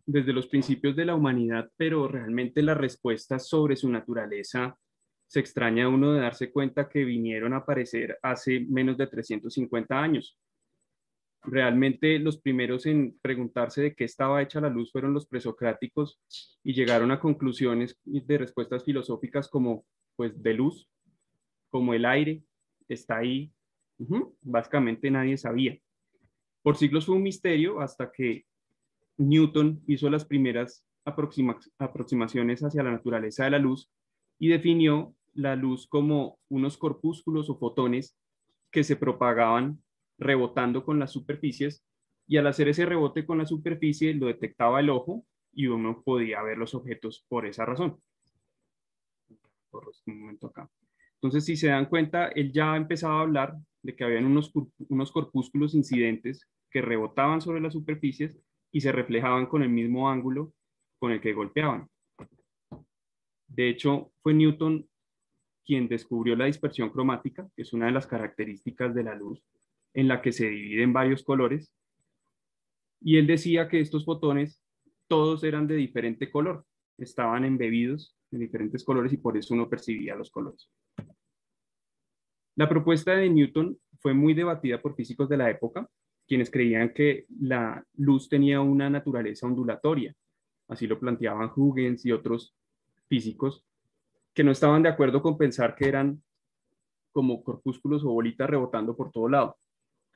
desde los principios de la humanidad, pero realmente las respuestas sobre su naturaleza se extraña uno de darse cuenta que vinieron a aparecer hace menos de 350 años. Realmente los primeros en preguntarse de qué estaba hecha la luz fueron los presocráticos y llegaron a conclusiones de respuestas filosóficas como pues de luz, como el aire, está ahí. Básicamente nadie sabía. Por siglos fue un misterio hasta que Newton hizo las primeras aproximaciones hacia la naturaleza de la luz y definió la luz como unos corpúsculos o fotones que se propagaban rebotando con las superficies, y al hacer ese rebote con la superficie lo detectaba el ojo y uno podía ver los objetos por esa razón. Un momento acá. Entonces, si se dan cuenta, él ya empezaba a hablar de que habían unos corpúsculos incidentes que rebotaban sobre las superficies y se reflejaban con el mismo ángulo con el que golpeaban. De hecho, fue Newton quien descubrió la dispersión cromática, que es una de las características de la luz, en la que se divide en varios colores, y él decía que estos fotones todos eran de diferente color, estaban embebidos en diferentes colores y por eso uno percibía los colores. La propuesta de Newton fue muy debatida por físicos de la época, quienes creían que la luz tenía una naturaleza ondulatoria. Así lo planteaban Huygens y otros físicos que no estaban de acuerdo con pensar que eran como corpúsculos o bolitas rebotando por todo lado.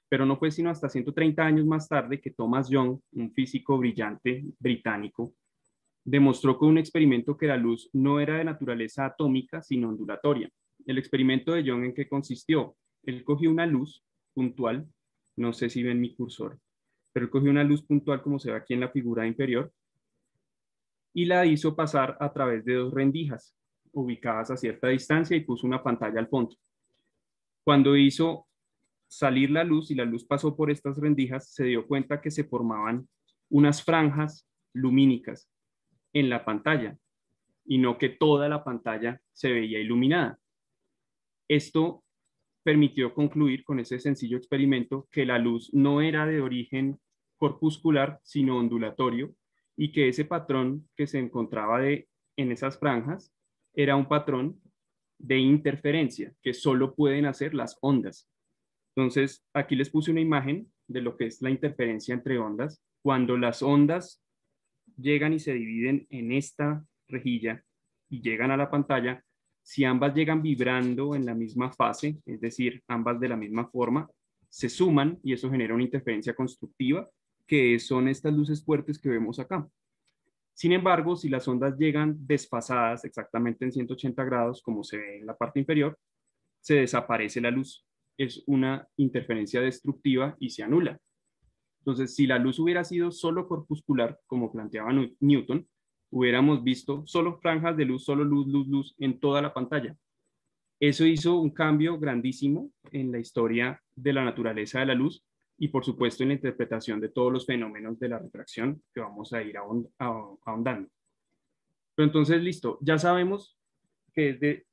Pero no fue sino hasta 130 años más tarde que Thomas Young, un físico brillante británico, demostró con un experimento que la luz no era de naturaleza atómica, sino ondulatoria. El experimento de Young, ¿en qué consistió? Él cogió una luz puntual, no sé si ven mi cursor, pero él cogió una luz puntual como se ve aquí en la figura inferior y la hizo pasar a través de dos rendijas ubicadas a cierta distancia y puso una pantalla al fondo. Cuando hizo salir la luz y la luz pasó por estas rendijas, se dio cuenta que se formaban unas franjas lumínicas en la pantalla y no que toda la pantalla se veía iluminada. Esto permitió concluir con ese sencillo experimento que la luz no era de origen corpuscular, sino ondulatorio, y que ese patrón que se encontraba en esas franjas era un patrón de interferencia que solo pueden hacer las ondas. Entonces, aquí les puse una imagen de lo que es la interferencia entre ondas. Cuando las ondas llegan y se dividen en esta rejilla y llegan a la pantalla, si ambas llegan vibrando en la misma fase, es decir, ambas de la misma forma, se suman y eso genera una interferencia constructiva, que son estas luces fuertes que vemos acá. Sin embargo, si las ondas llegan desfasadas exactamente en 180 grados, como se ve en la parte inferior, se desaparece la luz. Es una interferencia destructiva y se anula. Entonces, si la luz hubiera sido solo corpuscular, como planteaba Newton, hubiéramos visto solo franjas de luz, solo luz, luz, luz en toda la pantalla. Eso hizo un cambio grandísimo en la historia de la naturaleza de la luz y, por supuesto, en la interpretación de todos los fenómenos de la refracción que vamos a ir ahondando. Pero entonces, listo, ya sabemos que es de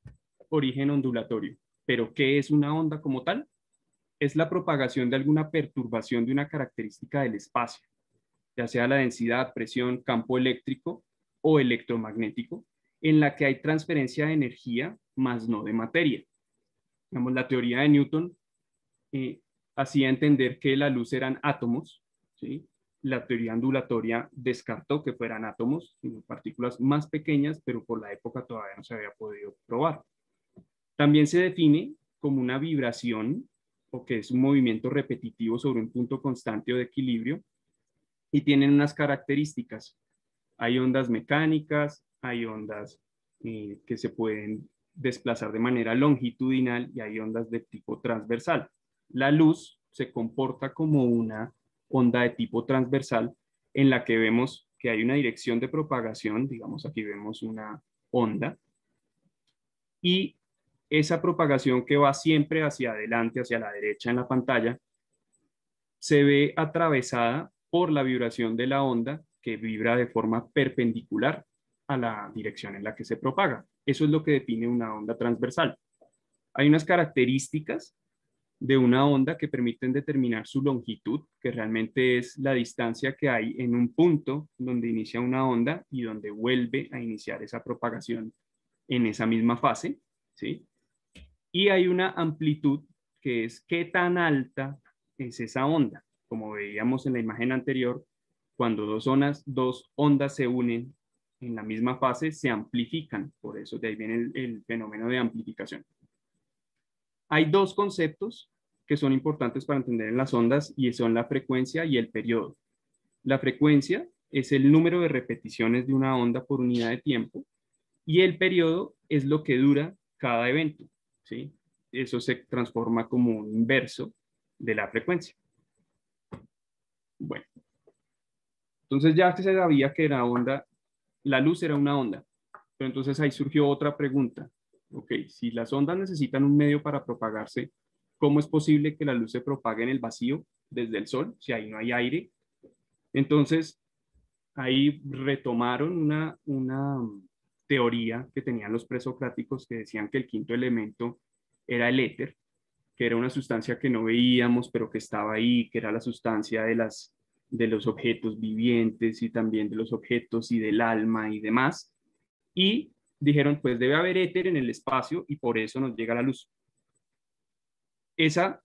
origen ondulatorio, pero ¿qué es una onda como tal? Es la propagación de alguna perturbación de una característica del espacio, ya sea la densidad, presión, campo eléctrico o electromagnético, en la que hay transferencia de energía, más no de materia. Digamos, la teoría de Newton hacía entender que la luz eran átomos, ¿sí? La teoría ondulatoria descartó que fueran átomos, sino partículas más pequeñas, pero por la época todavía no se había podido probar. También se define como una vibración, o que es un movimiento repetitivo sobre un punto constante o de equilibrio, y tienen unas características. Hay ondas mecánicas, hay ondas que se pueden desplazar de manera longitudinal y hay ondas de tipo transversal. La luz se comporta como una onda de tipo transversal en la que vemos que hay una dirección de propagación, digamos aquí vemos una onda, y esa propagación que va siempre hacia adelante, hacia la derecha en la pantalla, se ve atravesada por la vibración de la onda que vibra de forma perpendicular a la dirección en la que se propaga. Eso es lo que define una onda transversal. Hay unas características de una onda que permiten determinar su longitud, que realmente es la distancia que hay en un punto donde inicia una onda y donde vuelve a iniciar esa propagación en esa misma fase, ¿sí? Y hay una amplitud que es qué tan alta es esa onda. Como veíamos en la imagen anterior, cuando dos ondas se unen en la misma fase, se amplifican. Por eso de ahí viene el fenómeno de amplificación. Hay dos conceptos que son importantes para entender en las ondas y son la frecuencia y el periodo. La frecuencia es el número de repeticiones de una onda por unidad de tiempo y el periodo es lo que dura cada evento, ¿sí? Eso se transforma como un inverso de la frecuencia. Bueno, entonces ya se sabía que la luz era una onda, pero entonces ahí surgió otra pregunta. Ok, si las ondas necesitan un medio para propagarse, ¿cómo es posible que la luz se propague en el vacío desde el sol, si ahí no hay aire? Entonces, ahí retomaron una teoría que tenían los presocráticos que decían que el quinto elemento era el éter, que era una sustancia que no veíamos, pero que estaba ahí, que era la sustancia de los objetos vivientes y también de los objetos y del alma y demás. Y dijeron, pues debe haber éter en el espacio y por eso nos llega la luz. Esa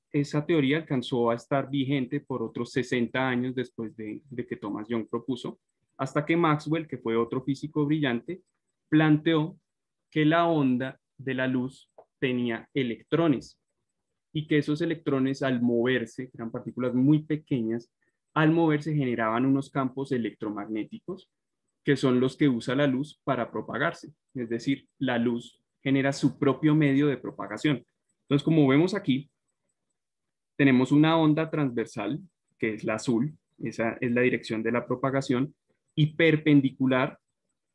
teoría alcanzó a estar vigente por otros 60 años después de que Thomas Young propuso, hasta que Maxwell, que fue otro físico brillante, planteó que la onda de la luz tenía electrones y que esos electrones al moverse, eran partículas muy pequeñas, al moverse generaban unos campos electromagnéticos que son los que usa la luz para propagarse. Es decir, la luz genera su propio medio de propagación. Entonces, como vemos aquí, tenemos una onda transversal, que es la azul, esa es la dirección de la propagación, y perpendicular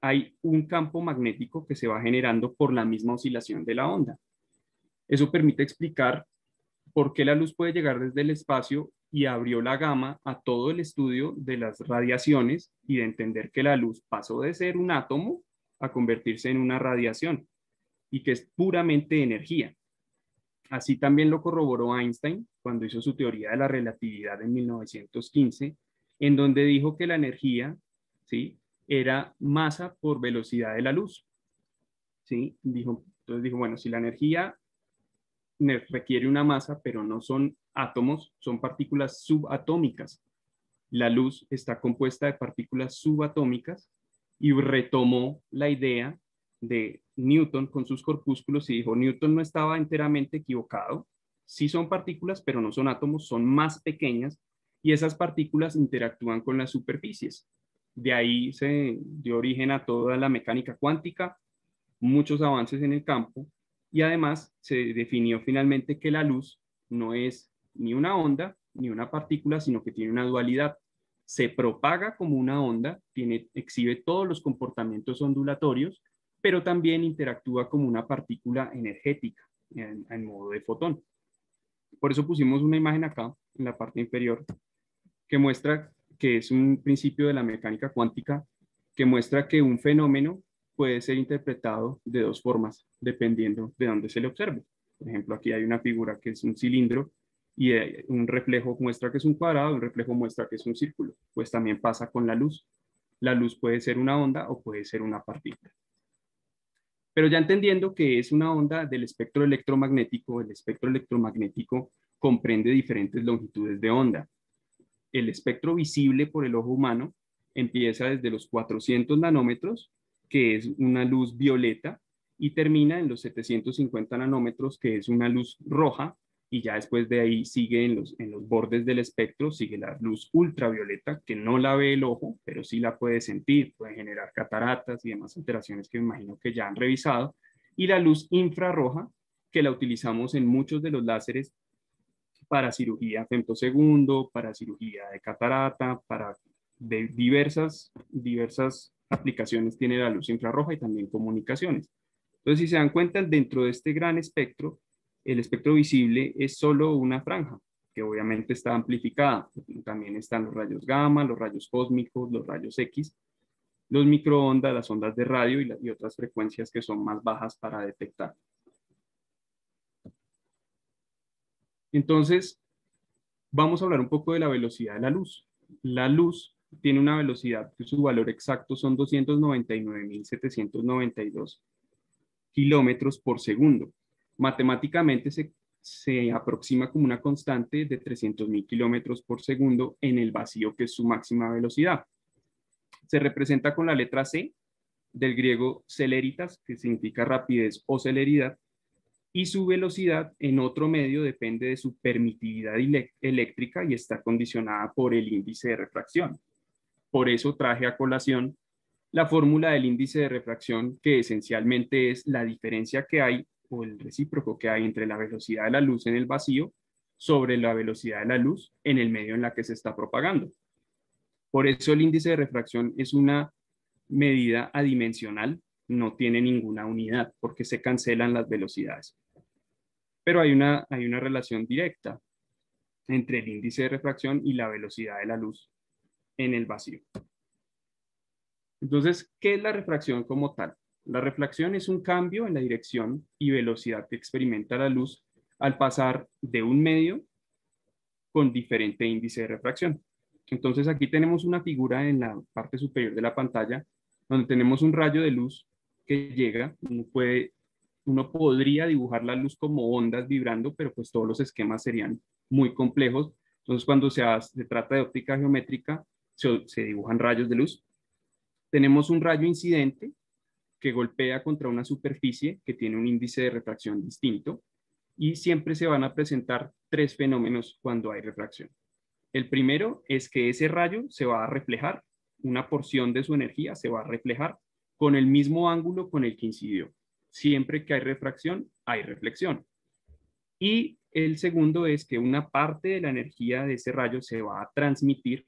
hay un campo magnético que se va generando por la misma oscilación de la onda. Eso permite explicar por qué la luz puede llegar desde el espacio y abrió la gama a todo el estudio de las radiaciones y de entender que la luz pasó de ser un átomo a convertirse en una radiación y que es puramente energía. Así también lo corroboró Einstein cuando hizo su teoría de la relatividad en 1915, en donde dijo que la energía, ¿sí?, era masa por velocidad de la luz. ¿Sí? Entonces dijo, bueno, si la energía requiere una masa, pero no son átomos, son partículas subatómicas. La luz está compuesta de partículas subatómicas y retomó la idea de Newton con sus corpúsculos y dijo, Newton no estaba enteramente equivocado, sí son partículas, pero no son átomos, son más pequeñas y esas partículas interactúan con las superficies. De ahí se dio origen a toda la mecánica cuántica, muchos avances en el campo y además se definió finalmente que la luz no es ni una onda ni una partícula, sino que tiene una dualidad. Se propaga como una onda, exhibe todos los comportamientos ondulatorios, pero también interactúa como una partícula energética en modo de fotón. Por eso pusimos una imagen acá en la parte inferior que muestra que es un principio de la mecánica cuántica que muestra que un fenómeno puede ser interpretado de dos formas, dependiendo de dónde se le observe. Por ejemplo, aquí hay una figura que es un cilindro y un reflejo muestra que es un cuadrado, un reflejo muestra que es un círculo. Pues también pasa con la luz. La luz puede ser una onda o puede ser una partícula. Pero ya entendiendo que es una onda del espectro electromagnético, el espectro electromagnético comprende diferentes longitudes de onda. El espectro visible por el ojo humano empieza desde los 400 nanómetros, que es una luz violeta, y termina en los 750 nanómetros, que es una luz roja, y ya después de ahí sigue en los bordes del espectro, sigue la luz ultravioleta, que no la ve el ojo, pero sí la puede sentir, puede generar cataratas y demás alteraciones que me imagino que ya han revisado, y la luz infrarroja, que la utilizamos en muchos de los láseres para cirugía femtosegundo, para cirugía de catarata, para diversas aplicaciones tiene la luz infrarroja y también comunicaciones. Entonces, si se dan cuenta, dentro de este gran espectro, el espectro visible es solo una franja, que obviamente está amplificada. También están los rayos gamma, los rayos cósmicos, los rayos X, los microondas, las ondas de radio y otras frecuencias que son más bajas para detectar. Entonces, vamos a hablar un poco de la velocidad de la luz. La luz tiene una velocidad que su valor exacto son 299.792 kilómetros por segundo. Matemáticamente se aproxima como una constante de 300.000 kilómetros por segundo en el vacío, que es su máxima velocidad. Se representa con la letra C, del griego celeritas, que significa rapidez o celeridad, y su velocidad en otro medio depende de su permitividad eléctrica y está condicionada por el índice de refracción. Por eso traje a colación la fórmula del índice de refracción, que esencialmente es la diferencia que hay o el recíproco que hay entre la velocidad de la luz en el vacío sobre la velocidad de la luz en el medio en la que se está propagando. Por eso el índice de refracción es una medida adimensional, no tiene ninguna unidad porque se cancelan las velocidades. Pero hay una relación directa entre el índice de refracción y la velocidad de la luz en el vacío. Entonces, ¿qué es la refracción como tal? La refracción es un cambio en la dirección y velocidad que experimenta la luz al pasar de un medio con diferente índice de refracción. Entonces, aquí tenemos una figura en la parte superior de la pantalla donde tenemos un rayo de luz que llega. Uno podría dibujar la luz como ondas vibrando, pero pues todos los esquemas serían muy complejos. Entonces, cuando se trata de óptica geométrica, se dibujan rayos de luz. Tenemos un rayo incidente que golpea contra una superficie que tiene un índice de refracción distinto y siempre se van a presentar tres fenómenos cuando hay refracción. El primero es que ese rayo se va a reflejar, una porción de su energía se va a reflejar con el mismo ángulo con el que incidió. Siempre que hay refracción, hay reflexión. Y el segundo es que una parte de la energía de ese rayo se va a transmitir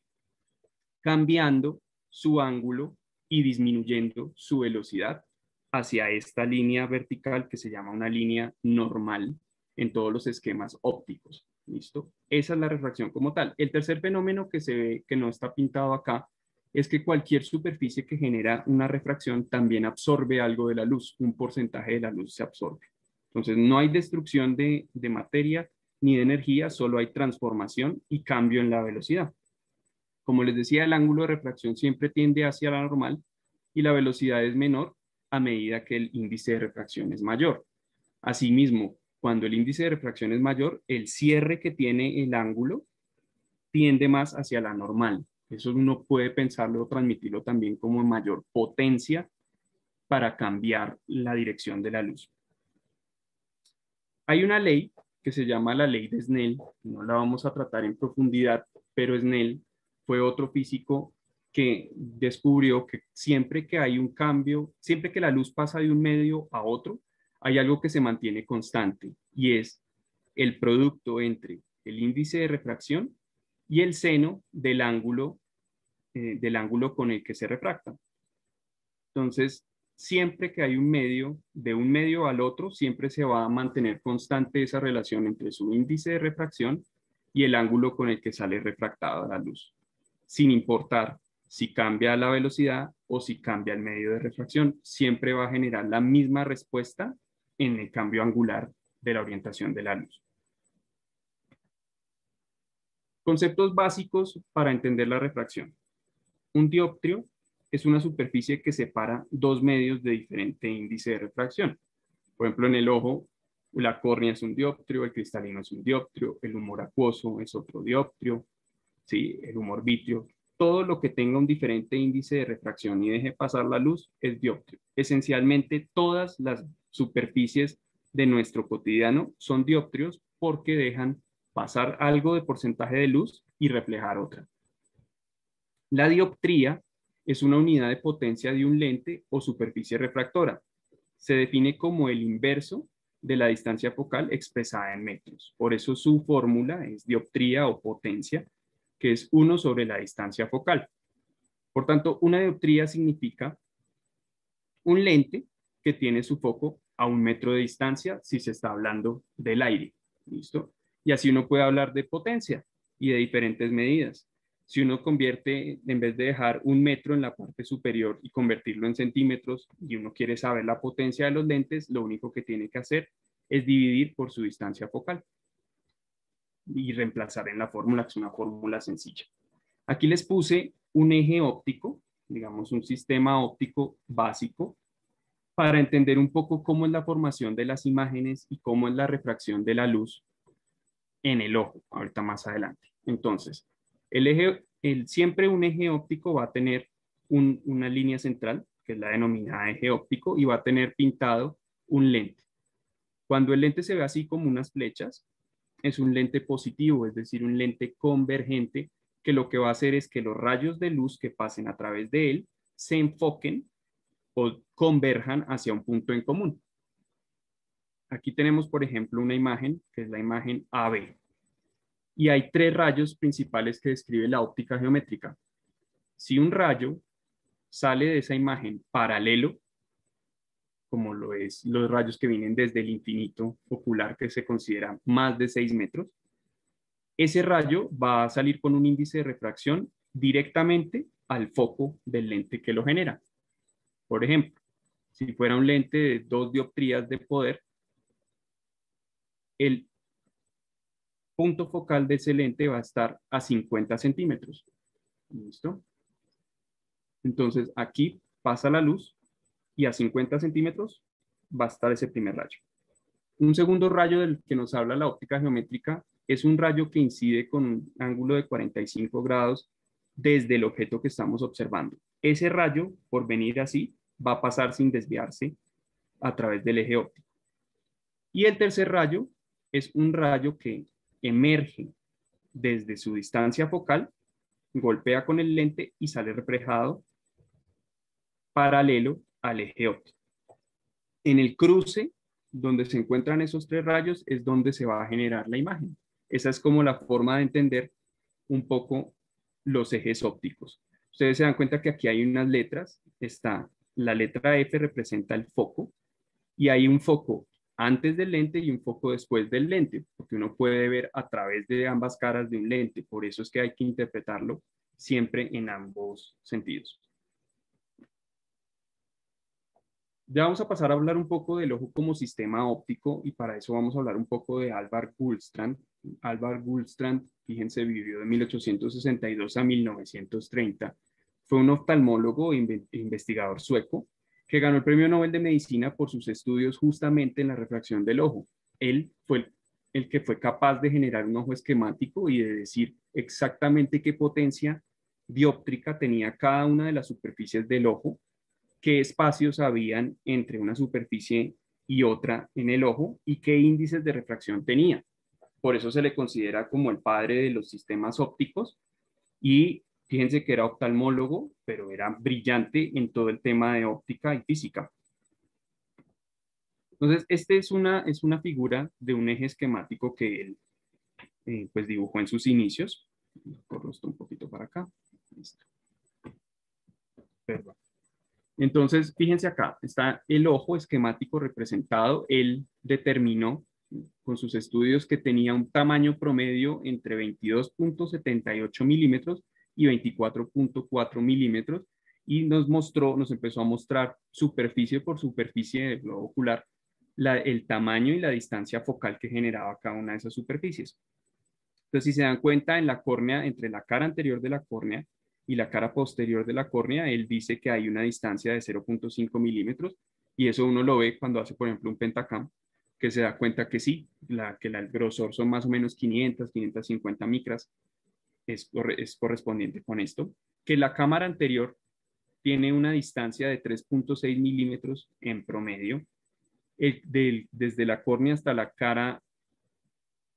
cambiando su ángulo y disminuyendo su velocidad hacia esta línea vertical que se llama una línea normal en todos los esquemas ópticos. ¿Listo? Esa es la refracción como tal. El tercer fenómeno que se ve, que no está pintado acá, es que cualquier superficie que genera una refracción también absorbe algo de la luz, un porcentaje de la luz se absorbe. Entonces, no hay destrucción de materia ni de energía, solo hay transformación y cambio en la velocidad. Como les decía, el ángulo de refracción siempre tiende hacia la normal y la velocidad es menor a medida que el índice de refracción es mayor. Asimismo, cuando el índice de refracción es mayor, el cierre que tiene el ángulo tiende más hacia la normal. Eso uno puede pensarlo o transmitirlo también como mayor potencia para cambiar la dirección de la luz. Hay una ley que se llama la ley de Snell, no la vamos a tratar en profundidad, pero Snell fue otro físico que descubrió que siempre que hay un cambio, siempre que la luz pasa de un medio a otro, hay algo que se mantiene constante y es el producto entre el índice de refracción y el seno del ángulo con el que se refracta. Entonces, siempre que hay un medio, de un medio al otro, siempre se va a mantener constante esa relación entre su índice de refracción y el ángulo con el que sale refractada la luz, sin importar si cambia la velocidad o si cambia el medio de refracción, siempre va a generar la misma respuesta en el cambio angular de la orientación de la luz. Conceptos básicos para entender la refracción. Un dioptrio es una superficie que separa dos medios de diferente índice de refracción. Por ejemplo, en el ojo, la córnea es un dioptrio, el cristalino es un dioptrio, el humor acuoso es otro dioptrio, ¿sí? El humor vítreo. Todo lo que tenga un diferente índice de refracción y deje pasar la luz es dioptrio. Esencialmente, todas las superficies de nuestro cotidiano son dioptrios porque dejan pasar algo de porcentaje de luz y reflejar otra. La dioptría es una unidad de potencia de un lente o superficie refractora. Se define como el inverso de la distancia focal expresada en metros. Por eso su fórmula es dioptría o potencia, que es 1 sobre la distancia focal. Por tanto, una dioptría significa un lente que tiene su foco a 1 metro de distancia si se está hablando del aire. ¿Listo? Y así uno puede hablar de potencia y de diferentes medidas. Si uno convierte, en vez de dejar 1 metro en la parte superior y convertirlo en centímetros, y uno quiere saber la potencia de los lentes, lo único que tiene que hacer es dividir por su distancia focal. y reemplazar en la fórmula, que es una fórmula sencilla. Aquí les puse un eje óptico, digamos un sistema óptico básico, para entender un poco cómo es la formación de las imágenes y cómo es la refracción de la luz en el ojo, ahorita más adelante. Entonces, siempre un eje óptico va a tener una línea central, que es la denominada eje óptico, y va a tener pintado un lente. Cuando el lente se ve así como unas flechas, es un lente positivo, es decir, un lente convergente, que lo que va a hacer es que los rayos de luz que pasen a través de él se enfoquen o converjan hacia un punto en común. Aquí tenemos, por ejemplo, una imagen, que es la imagen AB. Y hay tres rayos principales que describe la óptica geométrica. Si un rayo sale de esa imagen paralelo, como lo es los rayos que vienen desde el infinito ocular, que se considera más de 6 metros, ese rayo va a salir con un índice de refracción directamente al foco del lente que lo genera. Por ejemplo, si fuera un lente de 2 dioptrías de poder, el punto focal de ese lente va a estar a 50 centímetros. ¿Listo? Entonces aquí pasa la luz y a 50 centímetros va a estar ese primer rayo. Un segundo rayo del que nos habla la óptica geométrica es un rayo que incide con un ángulo de 45 grados desde el objeto que estamos observando. Ese rayo, por venir así, va a pasar sin desviarse a través del eje óptico. Y el tercer rayo es un rayo que emerge desde su distancia focal, golpea con el lente y sale reflejado paralelo al eje óptico. En el cruce, donde se encuentran esos tres rayos, es donde se va a generar la imagen. Esa es como la forma de entender un poco los ejes ópticos. Ustedes se dan cuenta que aquí hay unas letras. Está la letra F, representa el foco, y hay un foco antes del lente y un foco después del lente, porque uno puede ver a través de ambas caras de un lente. Por eso es que hay que interpretarlo siempre en ambos sentidos. Ya vamos a pasar a hablar un poco del ojo como sistema óptico y para eso vamos a hablar un poco de Alvar Gullstrand. Alvar Gullstrand, fíjense, vivió de 1862 a 1930. Fue un oftalmólogo e investigador sueco que ganó el Premio Nobel de Medicina por sus estudios justamente en la refracción del ojo. Él fue el que fue capaz de generar un ojo esquemático y de decir exactamente qué potencia dióptrica tenía cada una de las superficies del ojo, qué espacios habían entre una superficie y otra en el ojo y qué índices de refracción tenía. Por eso se le considera como el padre de los sistemas ópticos y fíjense que era oftalmólogo, pero era brillante en todo el tema de óptica y física. Entonces, esta es una figura de un eje esquemático que él pues dibujó en sus inicios. Corro esto un poquito para acá. Listo. Perdón. Entonces, fíjense acá, está el ojo esquemático representado. Él determinó con sus estudios que tenía un tamaño promedio entre 22.78 milímetros y 24.4 milímetros y nos empezó a mostrar superficie por superficie del globo ocular, el tamaño y la distancia focal que generaba cada una de esas superficies. Entonces, si se dan cuenta, en la córnea, entre la cara anterior de la córnea y la cara posterior de la córnea, él dice que hay una distancia de 0.5 milímetros y eso uno lo ve cuando hace, por ejemplo, un pentacam, que se da cuenta que sí, el grosor son más o menos 500, 550 micras, es correspondiente con esto, que la cámara anterior tiene una distancia de 3.6 milímetros en promedio, desde la córnea hasta la cara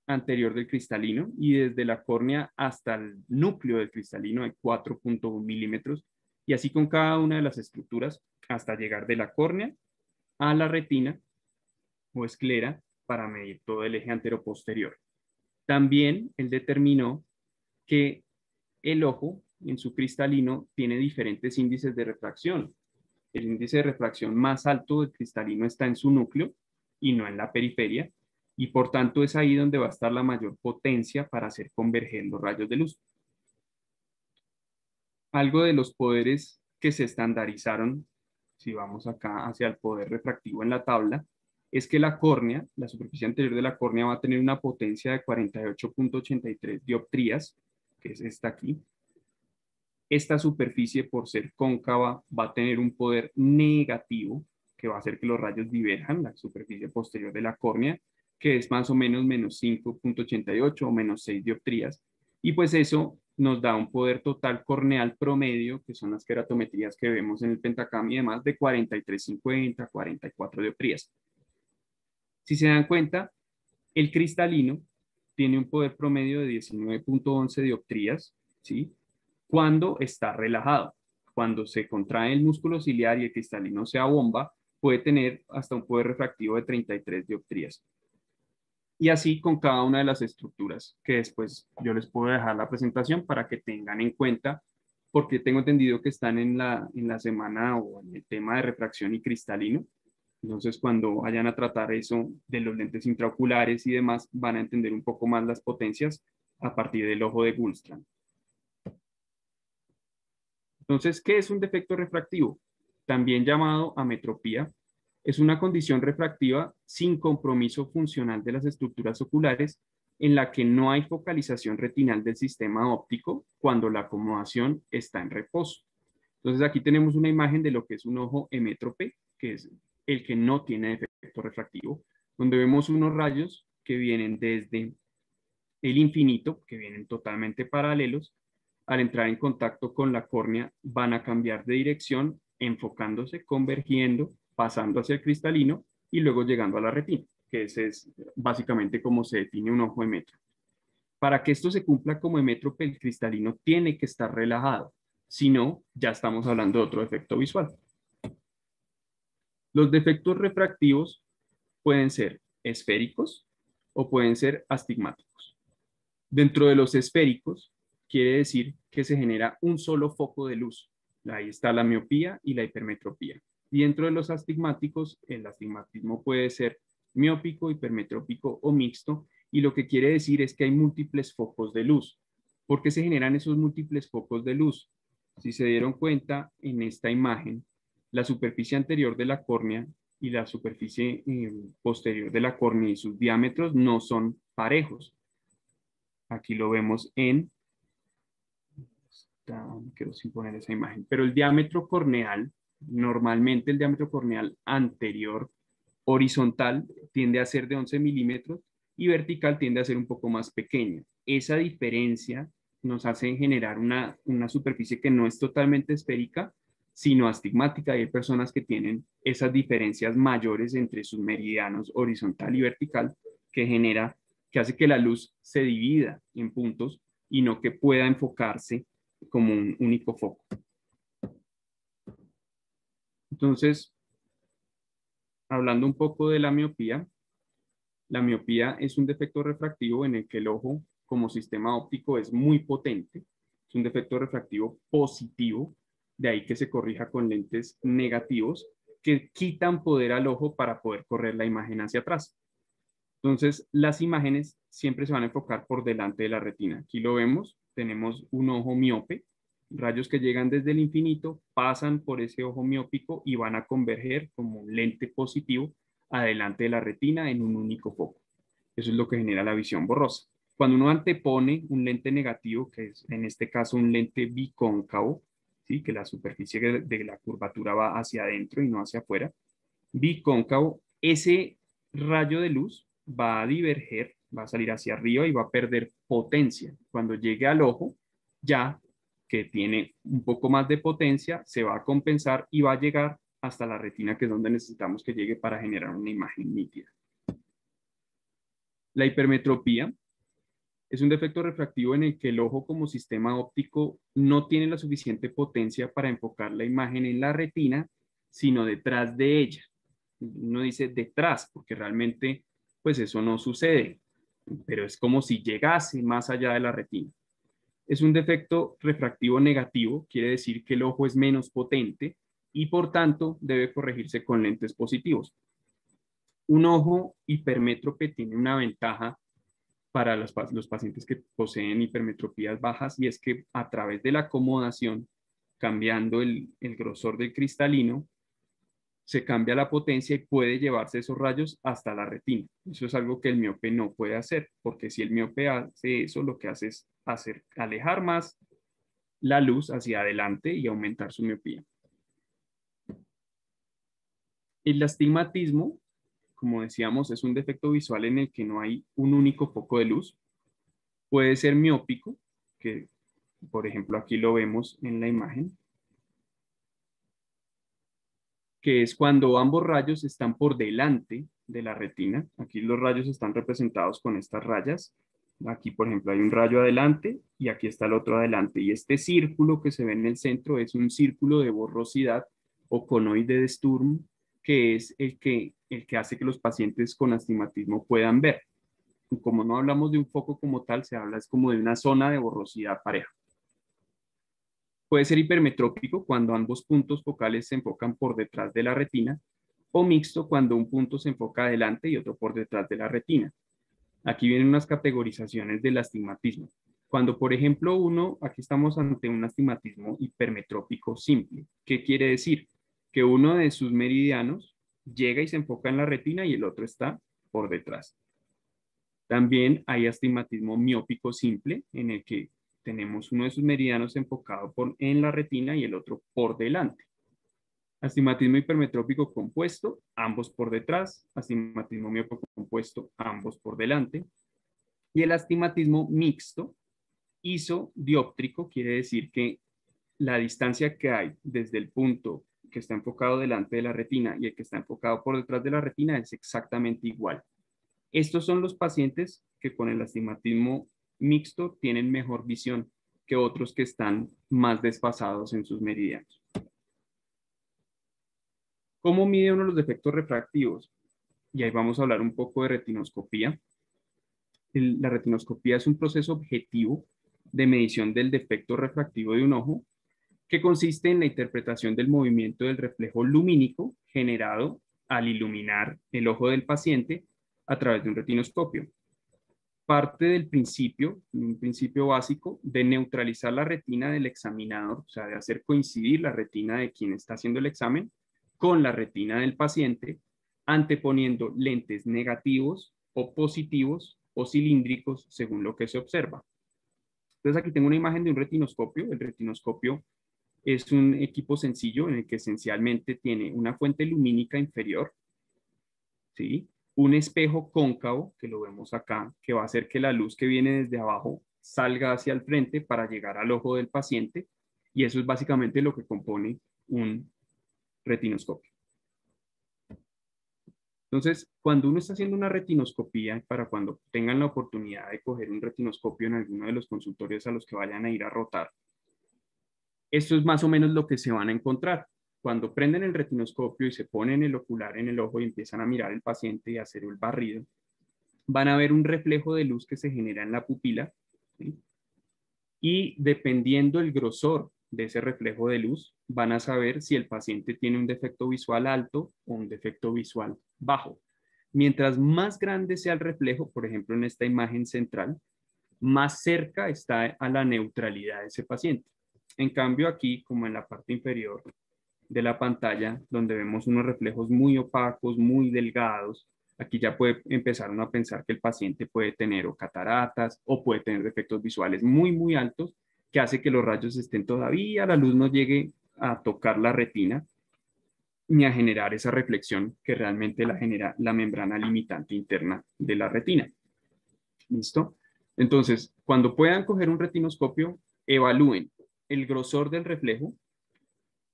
anterior del cristalino y desde la córnea hasta el núcleo del cristalino hay 4.1 milímetros y así con cada una de las estructuras hasta llegar de la córnea a la retina o esclera para medir todo el eje anteroposterior. También él determinó que el ojo en su cristalino tiene diferentes índices de refracción. El índice de refracción más alto del cristalino está en su núcleo y no en la periferia, y por tanto es ahí donde va a estar la mayor potencia para hacer converger los rayos de luz. Algo de los poderes que se estandarizaron, si vamos acá hacia el poder refractivo en la tabla, es que la córnea, la superficie anterior de la córnea va a tener una potencia de 48.83 dioptrías, que es esta aquí. Esta superficie, por ser cóncava, va a tener un poder negativo que va a hacer que los rayos diverjan la superficie posterior de la córnea, que es más o menos menos 5.88 o menos 6 dioptrías. Y pues eso nos da un poder total corneal promedio, que son las queratometrías que vemos en el pentacam y demás, de 43.50, 44 dioptrías. Si se dan cuenta, el cristalino tiene un poder promedio de 19.11 dioptrías, ¿sí? Cuando está relajado. Cuando se contrae el músculo ciliar y el cristalino se abomba, puede tener hasta un poder refractivo de 33 dioptrías. Y así con cada una de las estructuras, que después yo les puedo dejar la presentación para que tengan en cuenta, porque tengo entendido que están en la semana o en el tema de refracción y cristalino. Entonces, cuando vayan a tratar eso de los lentes intraoculares y demás, van a entender un poco más las potencias a partir del ojo de Gullstrand. Entonces, ¿qué es un defecto refractivo? También llamado ametropía. Es una condición refractiva sin compromiso funcional de las estructuras oculares en la que no hay focalización retinal del sistema óptico cuando la acomodación está en reposo. Entonces, aquí tenemos una imagen de lo que es un ojo hemétrope, que es el que no tiene defecto refractivo, donde vemos unos rayos que vienen desde el infinito, que vienen totalmente paralelos. Al entrar en contacto con la córnea, van a cambiar de dirección, enfocándose, convergiendo, pasando hacia el cristalino y luego llegando a la retina, que ese es básicamente como se define un ojo hemétrope. Para que esto se cumpla como hemétrope, el cristalino tiene que estar relajado. Si no, ya estamos hablando de otro efecto visual. Los defectos refractivos pueden ser esféricos o pueden ser astigmáticos. Dentro de los esféricos, quiere decir que se genera un solo foco de luz. Ahí está la miopía y la hipermetropía. Y dentro de los astigmáticos, el astigmatismo puede ser miópico, hipermetrópico o mixto. Y lo que quiere decir es que hay múltiples focos de luz. ¿Por qué se generan esos múltiples focos de luz? Si se dieron cuenta en esta imagen, la superficie anterior de la córnea y la superficie posterior de la córnea y sus diámetros no son parejos. Aquí lo vemos en, quiero sin poner esa imagen, pero el diámetro corneal, normalmente el diámetro corneal anterior horizontal tiende a ser de 11 milímetros y vertical tiende a ser un poco más pequeña. Esa diferencia nos hace generar una superficie que no es totalmente esférica, sino astigmática. Y hay personas que tienen esas diferencias mayores entre sus meridianos horizontal y vertical que hace que la luz se divida en puntos y no que pueda enfocarse como un único foco. Entonces, hablando un poco de la miopía es un defecto refractivo en el que el ojo como sistema óptico es muy potente. Es un defecto refractivo positivo, de ahí que se corrija con lentes negativos que quitan poder al ojo para poder correr la imagen hacia atrás. Entonces, las imágenes siempre se van a enfocar por delante de la retina. Aquí lo vemos, tenemos un ojo miope, rayos que llegan desde el infinito, pasan por ese ojo miópico y van a converger como un lente positivo adelante de la retina en un único foco. Eso es lo que genera la visión borrosa. Cuando uno antepone un lente negativo, que es en este caso un lente bicóncavo, ¿sí? Que la superficie de la curvatura va hacia adentro y no hacia afuera, bicóncavo, ese rayo de luz va a diverger, va a salir hacia arriba y va a perder potencia. Cuando llegue al ojo, ya que tiene un poco más de potencia, se va a compensar y va a llegar hasta la retina, que es donde necesitamos que llegue para generar una imagen nítida. La hipermetropía es un defecto refractivo en el que el ojo como sistema óptico no tiene la suficiente potencia para enfocar la imagen en la retina, sino detrás de ella. Uno dice detrás, porque realmente pues eso no sucede, pero es como si llegase más allá de la retina. Es un defecto refractivo negativo, quiere decir que el ojo es menos potente y por tanto debe corregirse con lentes positivos. Un ojo hipermétrope tiene una ventaja para los pacientes que poseen hipermetropías bajas y es que a través de la acomodación, cambiando el grosor del cristalino, se cambia la potencia y puede llevarse esos rayos hasta la retina. Eso es algo que el miope no puede hacer, porque si el miope hace eso, lo que hace es alejar más la luz hacia adelante y aumentar su miopía. El astigmatismo, como decíamos, es un defecto visual en el que no hay un único foco de luz. Puede ser miópico, que por ejemplo aquí lo vemos en la imagen, que es cuando ambos rayos están por delante de la retina. Aquí los rayos están representados con estas rayas. Aquí, por ejemplo, hay un rayo adelante y aquí está el otro adelante. Y este círculo que se ve en el centro es un círculo de borrosidad o conoide de Sturm, que es el que hace que los pacientes con astigmatismo puedan ver. Como no hablamos de un foco como tal, se habla es como de una zona de borrosidad pareja. Puede ser hipermetrópico cuando ambos puntos focales se enfocan por detrás de la retina, o mixto cuando un punto se enfoca adelante y otro por detrás de la retina. Aquí vienen unas categorizaciones del astigmatismo. Cuando, por ejemplo, aquí estamos ante un astigmatismo hipermetrópico simple. ¿Qué quiere decir? Que uno de sus meridianos llega y se enfoca en la retina y el otro está por detrás. También hay astigmatismo miópico simple, en el que tenemos uno de sus meridianos enfocado en la retina y el otro por delante. Astigmatismo hipermetrópico compuesto, ambos por detrás. Astigmatismo miópico compuesto, ambos por delante. Y el astigmatismo mixto, isodióptrico, quiere decir que la distancia que hay desde el punto que está enfocado delante de la retina y el que está enfocado por detrás de la retina es exactamente igual. Estos son los pacientes que con el astigmatismo mixto tienen mejor visión que otros que están más desfasados en sus meridianos. ¿Cómo mide uno los defectos refractivos? Y ahí vamos a hablar un poco de retinoscopía. La retinoscopía es un proceso objetivo de medición del defecto refractivo de un ojo que consiste en la interpretación del movimiento del reflejo lumínico generado al iluminar el ojo del paciente a través de un retinoscopio. Parte del principio, un principio básico, de neutralizar la retina del examinador, o sea, de hacer coincidir la retina de quien está haciendo el examen con la retina del paciente, anteponiendo lentes negativos o positivos o cilíndricos según lo que se observa. Entonces aquí tengo una imagen de un retinoscopio. El retinoscopio es un equipo sencillo en el que esencialmente tiene una fuente lumínica inferior, ¿sí? Un espejo cóncavo, que lo vemos acá, que va a hacer que la luz que viene desde abajo salga hacia el frente para llegar al ojo del paciente, y eso es básicamente lo que compone un retinoscopio. Entonces, cuando uno está haciendo una retinoscopía, para cuando tengan la oportunidad de coger un retinoscopio en alguno de los consultorios a los que vayan a ir a rotar, esto es más o menos lo que se van a encontrar. Cuando prenden el retinoscopio y se ponen el ocular en el ojo y empiezan a mirar al paciente y a hacer el barrido, van a ver un reflejo de luz que se genera en la pupila, ¿sí? Y dependiendo el grosor de ese reflejo de luz, van a saber si el paciente tiene un defecto visual alto o un defecto visual bajo. Mientras más grande sea el reflejo, por ejemplo en esta imagen central, más cerca está a la neutralidad de ese paciente. En cambio aquí, como en la parte inferior de la pantalla, donde vemos unos reflejos muy opacos, muy delgados, aquí ya puede empezar uno a pensar que el paciente puede tener o cataratas o puede tener defectos visuales muy, muy altos, que hace que los rayos estén todavía, la luz no llegue a tocar la retina ni a generar esa reflexión que realmente la genera la membrana limitante interna de la retina. ¿Listo? Entonces, cuando puedan coger un retinoscopio, evalúen el grosor del reflejo,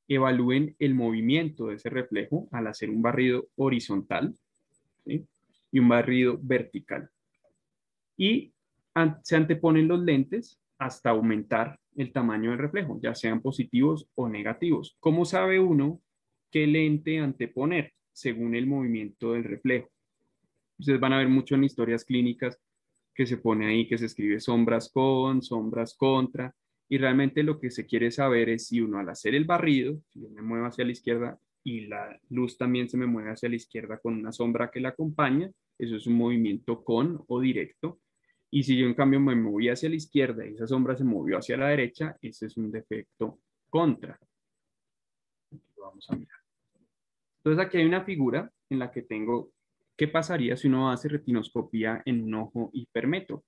evalúen el movimiento de ese reflejo al hacer un barrido horizontal, ¿sí? Y un barrido vertical. Y se anteponen los lentes hasta aumentar el tamaño del reflejo, ya sean positivos o negativos. ¿Cómo sabe uno qué lente anteponer según el movimiento del reflejo? Ustedes van a ver mucho en historias clínicas que se pone ahí, que se escribe sombras con, sombras contra, y realmente lo que se quiere saber es si uno al hacer el barrido, si yo me muevo hacia la izquierda y la luz también se me mueve hacia la izquierda con una sombra que la acompaña, eso es un movimiento con o directo, y si yo en cambio me moví hacia la izquierda y esa sombra se movió hacia la derecha, ese es un defecto contra. Aquí lo vamos a mirar. Entonces aquí hay una figura en la que tengo qué pasaría si uno hace retinoscopía en un ojo hipermétrope.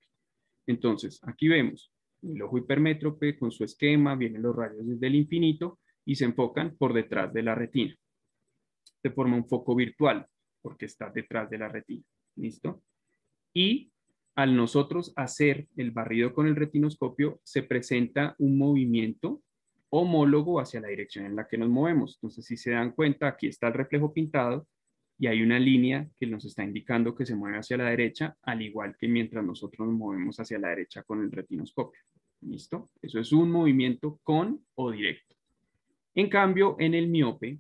Entonces aquí vemos el ojo hipermétrope con su esquema, vienen los rayos desde el infinito y se enfocan por detrás de la retina. Se forma un foco virtual porque está detrás de la retina. ¿Listo? Y al nosotros hacer el barrido con el retinoscopio, se presenta un movimiento homólogo hacia la dirección en la que nos movemos. Entonces, si se dan cuenta, aquí está el reflejo pintado y hay una línea que nos está indicando que se mueve hacia la derecha, al igual que mientras nosotros nos movemos hacia la derecha con el retinoscopio. ¿Listo? Eso es un movimiento con o directo. En cambio, en el miope,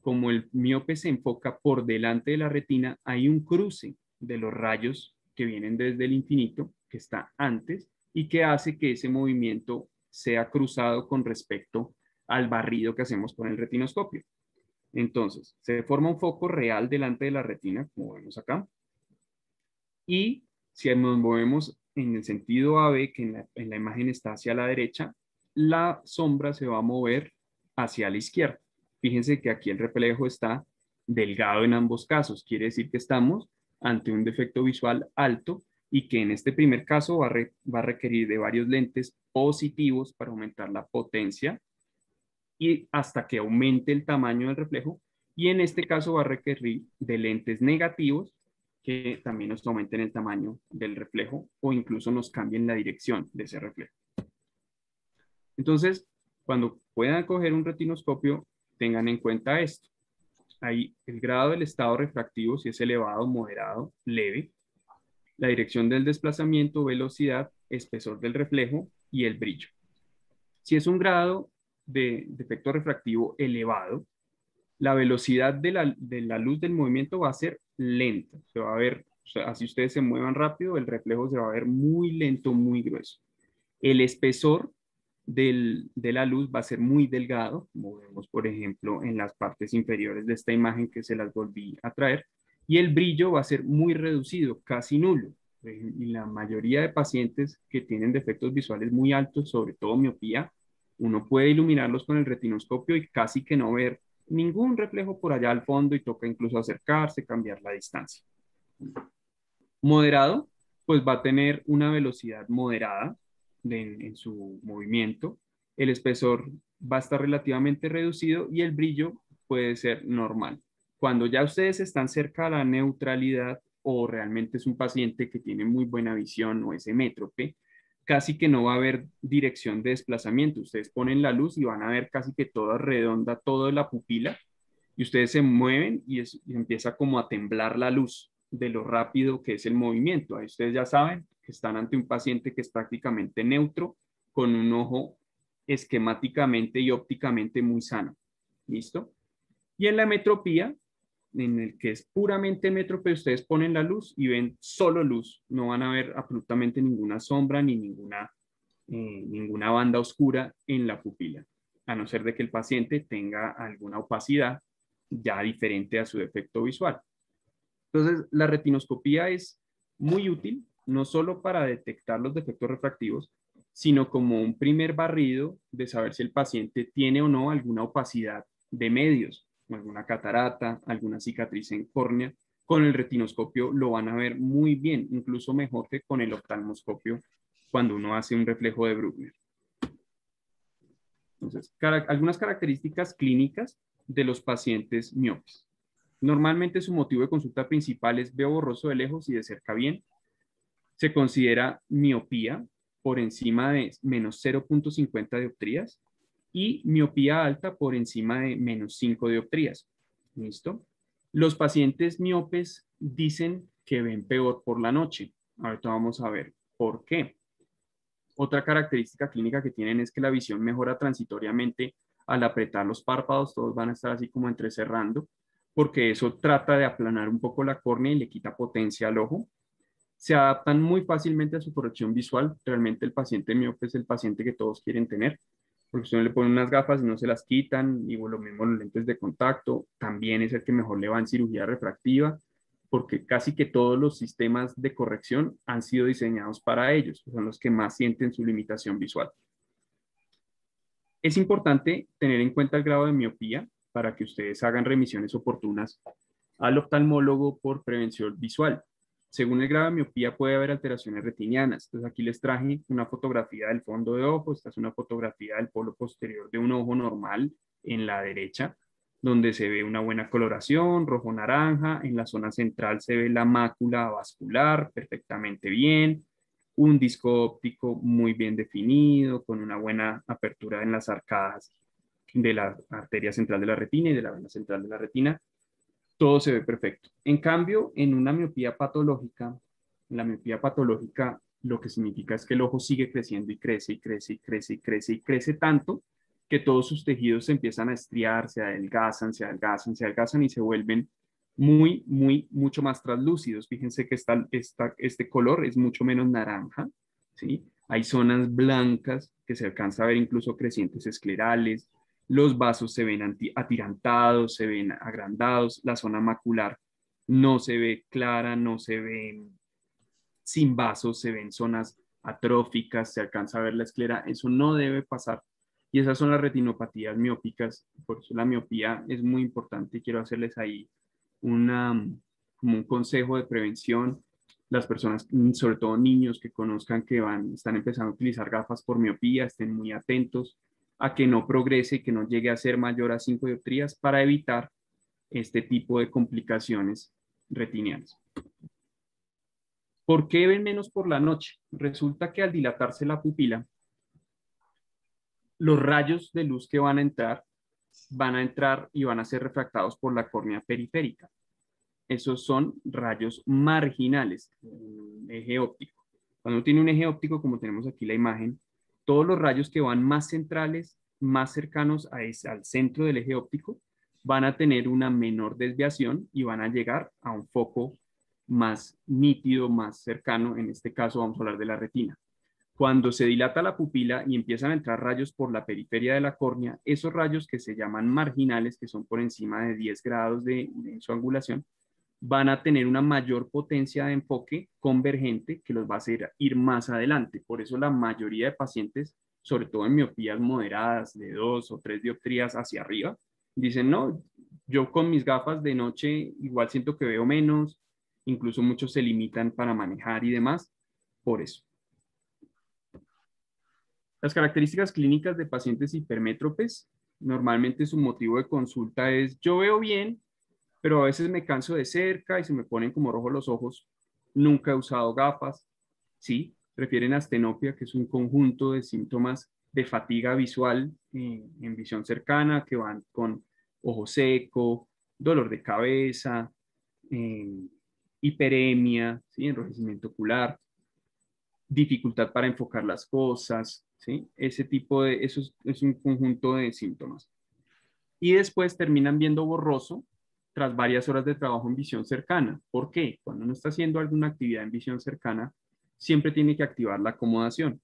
como el miope se enfoca por delante de la retina, hay un cruce de los rayos que vienen desde el infinito, que está antes, y que hace que ese movimiento sea cruzado con respecto al barrido que hacemos con el retinoscopio. Entonces, se forma un foco real delante de la retina, como vemos acá, y si nos movemos en el sentido AB, que en la imagen está hacia la derecha, la sombra se va a mover hacia la izquierda. Fíjense que aquí el reflejo está delgado en ambos casos, quiere decir que estamos ante un defecto visual alto y que en este primer caso va a requerir de varios lentes positivos para aumentar la potencia y hasta que aumente el tamaño del reflejo, y en este caso va a requerir de lentes negativos que también nos aumenten el tamaño del reflejo o incluso nos cambien la dirección de ese reflejo. Entonces, cuando puedan coger un retinoscopio, tengan en cuenta esto. Ahí el grado del estado refractivo, si es elevado, moderado, leve, la dirección del desplazamiento, velocidad, espesor del reflejo y el brillo. Si es un grado de efecto refractivo elevado, la velocidad de la luz del movimiento va a ser lenta. Se va a ver, o sea, así ustedes se muevan rápido, el reflejo se va a ver muy lento, muy grueso. El espesor de la luz va a ser muy delgado, como vemos, por ejemplo, en las partes inferiores de esta imagen que se las volví a traer, y el brillo va a ser muy reducido, casi nulo. Y la mayoría de pacientes que tienen defectos visuales muy altos, sobre todo miopía, uno puede iluminarlos con el retinoscopio y casi que no ver ningún reflejo por allá al fondo y toca incluso acercarse, cambiar la distancia. Moderado, pues va a tener una velocidad moderada en su movimiento. El espesor va a estar relativamente reducido y el brillo puede ser normal. Cuando ya ustedes están cerca de la neutralidad o realmente es un paciente que tiene muy buena visión o es emétrope, casi que no va a haber dirección de desplazamiento. Ustedes ponen la luz y van a ver casi que toda redonda, toda la pupila, y ustedes se mueven y empieza como a temblar la luz de lo rápido que es el movimiento. Ahí ustedes ya saben que están ante un paciente que es prácticamente neutro, con un ojo esquemáticamente y ópticamente muy sano. ¿Listo? Y en la metropía, en el que es puramente metropía, ustedes ponen la luz y ven solo luz. No van a ver absolutamente ninguna sombra ni ninguna banda oscura en la pupila, a no ser de que el paciente tenga alguna opacidad ya diferente a su defecto visual. Entonces, la retinoscopía es muy útil, no solo para detectar los defectos refractivos, sino como un primer barrido de saber si el paciente tiene o no alguna opacidad de medios, alguna catarata, alguna cicatriz en córnea. Con el retinoscopio lo van a ver muy bien, incluso mejor que con el oftalmoscopio cuando uno hace un reflejo de Brugner. Entonces, algunas características clínicas de los pacientes miopes. Normalmente su motivo de consulta principal es veo borroso de lejos y de cerca bien. Se considera miopía por encima de menos 0,50 dioptrías y miopía alta por encima de menos 5 dioptrías. ¿Listo? Los pacientes miopes dicen que ven peor por la noche. Ahorita vamos a ver por qué. Otra característica clínica que tienen es que la visión mejora transitoriamente al apretar los párpados, todos van a estar así como entrecerrando, porque eso trata de aplanar un poco la córnea y le quita potencia al ojo. Se adaptan muy fácilmente a su corrección visual. Realmente el paciente miope es el paciente que todos quieren tener, porque usted le pone unas gafas y no se las quitan, y lo mismo los lentes de contacto, también es el que mejor le va en cirugía refractiva, porque casi que todos los sistemas de corrección han sido diseñados para ellos, son los que más sienten su limitación visual. Es importante tener en cuenta el grado de miopía para que ustedes hagan remisiones oportunas al oftalmólogo por prevención visual. Según el grado de miopía puede haber alteraciones retinianas. Entonces aquí les traje una fotografía del fondo de ojo. Esta es una fotografía del polo posterior de un ojo normal en la derecha, donde se ve una buena coloración, rojo-naranja. En la zona central se ve la mácula vascular perfectamente bien, un disco óptico muy bien definido, con una buena apertura en las arcadas de la arteria central de la retina y de la vena central de la retina. Todo se ve perfecto. En cambio, en una miopía patológica, la miopía patológica lo que significa es que el ojo sigue creciendo y crece y crece y crece y crece y crece tanto que todos sus tejidos se empiezan a estriar, se adelgazan, se adelgazan, se adelgazan y se vuelven mucho más translúcidos. Fíjense que este color es mucho menos naranja, ¿sí? Hay zonas blancas que se alcanza a ver incluso crecientes esclerales, los vasos se ven atirantados, se ven agrandados, la zona macular no se ve clara, no se ve sin vasos, se ven zonas atróficas, se alcanza a ver la esclera, eso no debe pasar. Y esas son las retinopatías miópicas, por eso la miopía es muy importante y quiero hacerles ahí como un consejo de prevención. Las personas, sobre todo niños que conozcan que están empezando a utilizar gafas por miopía, estén muy atentos a que no progrese y que no llegue a ser mayor a 5 dioptrías para evitar este tipo de complicaciones retinianas. ¿Por qué ven menos por la noche? Resulta que al dilatarse la pupila, los rayos de luz que van a entrar y van a ser refractados por la córnea periférica. Esos son rayos marginales, un eje óptico. Cuando uno tiene un eje óptico, como tenemos aquí la imagen, todos los rayos que van más centrales, más cercanos al centro del eje óptico, van a tener una menor desviación y van a llegar a un foco más nítido, más cercano. En este caso vamos a hablar de la retina. Cuando se dilata la pupila y empiezan a entrar rayos por la periferia de la córnea, esos rayos que se llaman marginales, que son por encima de 10 grados de su angulación, van a tener una mayor potencia de enfoque convergente que los va a hacer ir más adelante. Por eso la mayoría de pacientes, sobre todo en miopías moderadas de 2 o 3 dioptrías hacia arriba, dicen, no, yo con mis gafas de noche igual siento que veo menos, incluso muchos se limitan para manejar y demás, por eso. Las características clínicas de pacientes hipermétropes, normalmente su motivo de consulta es, yo veo bien, pero a veces me canso de cerca y se me ponen como rojos los ojos. Nunca he usado gafas, ¿sí? Refieren a astenopia, que es un conjunto de síntomas de fatiga visual en visión cercana que van con ojo seco, dolor de cabeza, eh, hiperemia, ¿sí? Enrojecimiento ocular, dificultad para enfocar las cosas, ¿sí? Eso es un conjunto de síntomas. Y después terminan viendo borroso tras varias horas de trabajo en visión cercana. ¿Por qué? Cuando uno está haciendo alguna actividad en visión cercana, siempre tiene que activar la acomodación.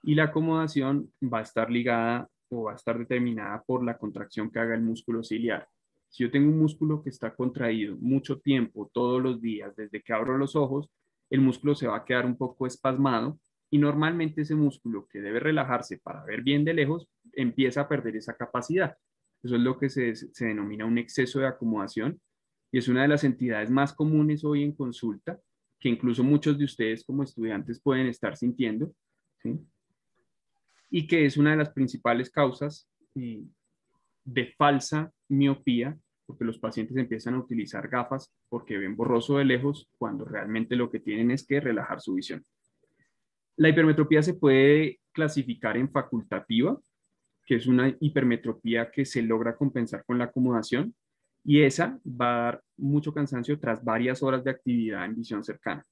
Y la acomodación va a estar ligada o va a estar determinada por la contracción que haga el músculo ciliar. Si yo tengo un músculo que está contraído mucho tiempo, todos los días, desde que abro los ojos, el músculo se va a quedar un poco espasmado y normalmente ese músculo que debe relajarse para ver bien de lejos empieza a perder esa capacidad. Eso es lo que se denomina un exceso de acomodación y es una de las entidades más comunes hoy en consulta que incluso muchos de ustedes como estudiantes pueden estar sintiendo, ¿sí? Y que es una de las principales causas de falsa miopía, porque los pacientes empiezan a utilizar gafas porque ven borroso de lejos cuando realmente lo que tienen es que relajar su visión. La hipermetropía se puede clasificar en facultativa, que es una hipermetropía que se logra compensar con la acomodación, y esa va a dar mucho cansancio tras varias horas de actividad en visión cercana.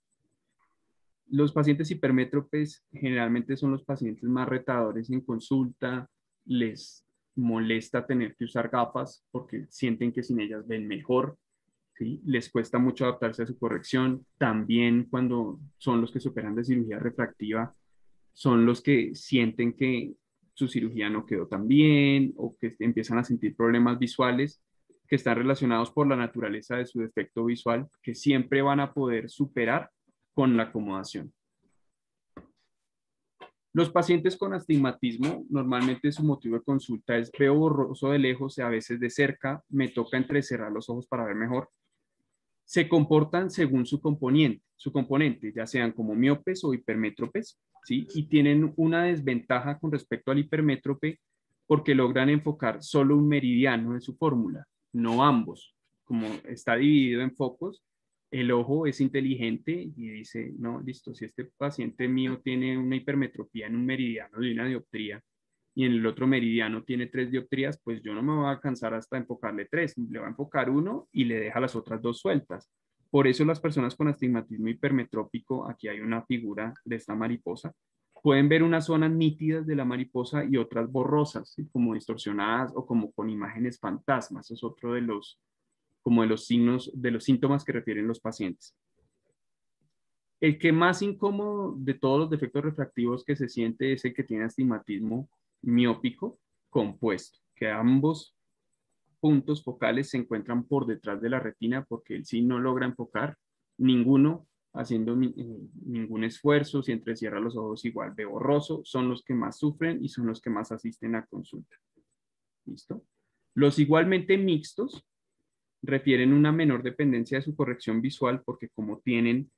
Los pacientes hipermétropes generalmente son los pacientes más retadores en consulta, les molesta tener que usar gafas porque sienten que sin ellas ven mejor, ¿sí? Les cuesta mucho adaptarse a su corrección. También cuando son los que se operan de cirugía refractiva, son los que sienten que su cirugía no quedó tan bien o que empiezan a sentir problemas visuales que están relacionados por la naturaleza de su defecto visual, que siempre van a poder superar con la acomodación. Los pacientes con astigmatismo, normalmente su motivo de consulta es veo borroso de lejos y a veces de cerca, me toca entrecerrar los ojos para ver mejor. Se comportan según su componente, ya sean como miopes o hipermétropes, ¿sí? Y tienen una desventaja con respecto al hipermétrope porque logran enfocar solo un meridiano de su fórmula, no ambos. Como está dividido en focos, el ojo es inteligente y dice, no, listo, si este paciente mío tiene una hipermetropía en un meridiano de una dioptría y en el otro meridiano tiene 3 dioptrías, pues yo no me voy a alcanzar hasta enfocarle 3, le va a enfocar uno y le deja las otras 2 sueltas. Por eso las personas con astigmatismo hipermetrópico, aquí hay una figura de esta mariposa, pueden ver unas zonas nítidas de la mariposa y otras borrosas, ¿sí? Como distorsionadas o como con imágenes fantasmas. Eso es otro de los, como de los signos, de los síntomas que refieren los pacientes. El que más incómodo de todos los defectos refractivos que se siente es el que tiene astigmatismo miópico compuesto, que ambos puntos focales se encuentran por detrás de la retina porque él sí no logra enfocar ninguno haciendo ningún esfuerzo, si entrecierra los ojos igual ve borroso, son los que más sufren y son los que más asisten a consulta. ¿Listo? Los igualmente mixtos refieren una menor dependencia de su corrección visual porque como tienen